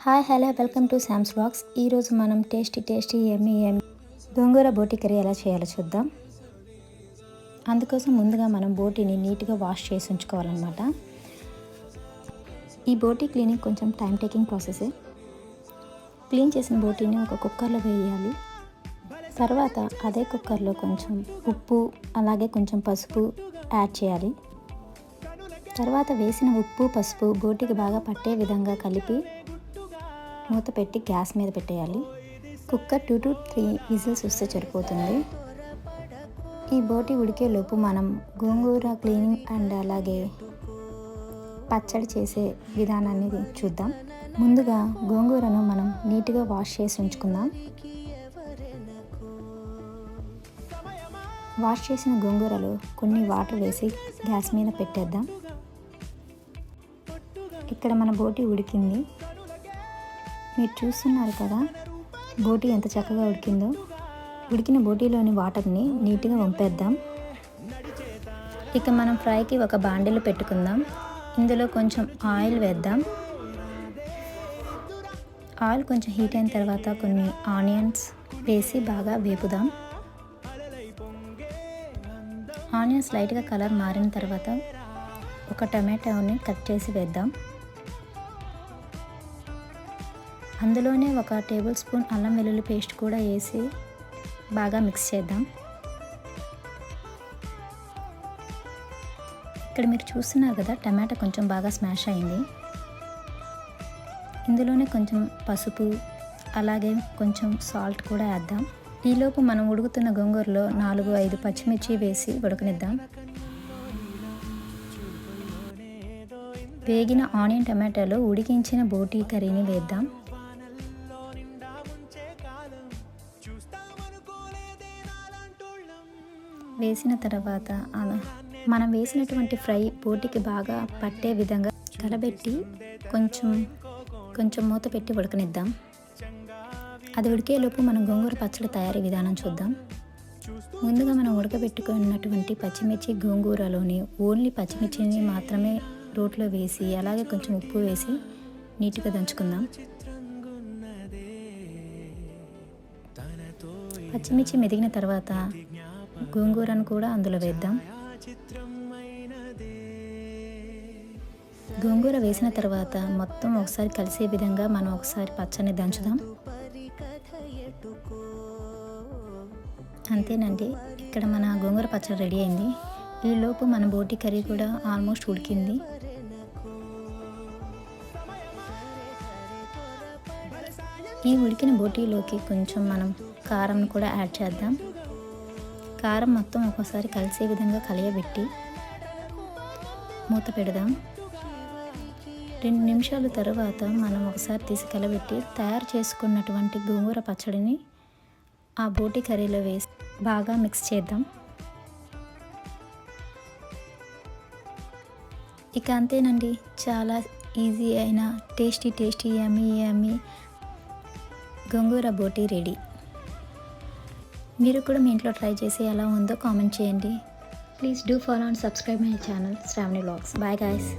Hi hello welcome to Sam's vlogs. ఈరోజు మనం tasty Emmy గోంగూర బోటి కర్రీ ఎలా చేయాలో చూద్దాం. అందుకోసం ముందుగా మనం బోటిని నీట్గా వాష్ చేసి ఉంచుకోవాలన్నమాట. ఈ బోటి క్లీనింగ్ కొంచెం టైం టేకింగ్ ప్రాసెసే. క్లీన్ చేసిన బోటిని ఒక కుక్కర్లో వేయాలి. తర్వాత అదే కుక్కర్లో కొంచెం ఉప్పు అలాగే కొంచెం పసుపు యాడ్ చేయాలి. తర్వాత వేసిన ఉప్పు పసుపు బోటికి బాగా పట్టే విధంగా కలిపి మూత పెట్టి గ్యాస్ మీద పెట్టేయాలి. కుక్కర్ 2 to 3 విజిల్స్ వస్తే సరిపోతుంది. ఈ బోటి ఉడికేలోపు మనం గోంగూర క్లీనింగ్ అండ్ అలాగే పచ్చడి చేసే విధానాన్ని చూద్దాం. ముందుగా గోంగూరను మనం నీట్గా వాష్ చేసి ఉంచుకుందాం. వాష్ చేసిన గోంగూరలో కొన్ని వాటర్ వేసి గ్యాస్ మీద పెట్టేద్దాం. ఇక్కడ మన బోటి ఉడికింది. మీరు చూస్తున్నారు కదా బోటి ఎంత చక్కగా ఉడికిందో. ఉడికిన బోటీలోని వాటర్ని నీట్గా వంపేద్దాం. ఇక మనం ఫ్రైకి ఒక బాండిల్ పెట్టుకుందాం. ఇందులో కొంచెం ఆయిల్ వేద్దాం. ఆయిల్ కొంచెం హీట్ అయిన తర్వాత కొన్ని ఆనియన్స్ వేసి బాగా వేపుదాం. ఆనియన్స్ లైట్గా కలర్ మారిన తర్వాత ఒక టమాటోని కట్ చేసి వేద్దాం. అందులోనే 1 టేబుల్ స్పూన్ అల్లం వెల్లుల్లి పేస్ట్ కూడా వేసి బాగా మిక్స్ చేద్దాం. ఇక్కడ మీరు చూస్తున్నారు కదా టమాటా కొంచెం బాగా స్మాష్ అయింది. ఇందులోనే కొంచెం పసుపు అలాగే కొంచెం సాల్ట్ కూడా వేద్దాం. ఈలోపు మనం ఉడుకుతున్న గోంగూరలో 4-5 పచ్చిమిర్చి వేసి ఉడకనిద్దాం. వేగిన ఆనియన్ టమాటాలో ఉడికించిన బోటి కర్రీని వేద్దాం. వేసిన తర్వాత మనం వేసినటువంటి ఫ్రై బోటికి బాగా పట్టే విధంగా కలబెట్టి కొంచెం మూత పెట్టి ఉడకనిద్దాం. అది ఉడికేలోపు మనం గోంగూర పచ్చడి తయారీ విధానం చూద్దాం. ముందుగా మనం ఉడకబెట్టుకున్నటువంటి పచ్చిమిర్చి గోంగూరలోని ఓన్లీ పచ్చిమిర్చిని మాత్రమే రోట్లో వేసి అలాగే కొంచెం ఉప్పు వేసి నీట్గా దంచుకుందాం. పచ్చిమిర్చి మెదిగిన తర్వాత గోంగూరను కూడా అందులో వేద్దాం. గోంగూర వేసిన తర్వాత మొత్తం ఒకసారి కలిసే విధంగా మనం ఒకసారి పచ్చడిని దంచుదాం. అంతేనండి, ఇక్కడ మన గోంగూర పచ్చడి రెడీ అయింది. ఈలోపు మన బోటి కర్రీ కూడా ఆల్మోస్ట్ ఉడికింది. ఈ ఉడికిన బోటీలోకి కొంచెం మనం కారం కూడా యాడ్ చేద్దాం. కారం మొత్తం ఒకసారి కలిసే విధంగా కలియబెట్టి మూత పెడదాం. 2 నిమిషాల తర్వాత మనం ఒకసారి తీసి కలబెట్టి తయారు చేసుకున్నటువంటి గోంగూర పచ్చడిని ఆ బోటి కర్రీలో వేసి బాగా మిక్స్ చేద్దాం. ఇక అంతేనండి, చాలా ఈజీ అయిన టేస్టీ యమ్మీ గోంగూర బోటి రెడీ. మీరు కూడా మీ ఇంట్లో ట్రై చేసి ఎలా ఉందో కామెంట్ చేయండి. Please do follow and subscribe my channel Sravani vlogs. Bye guys.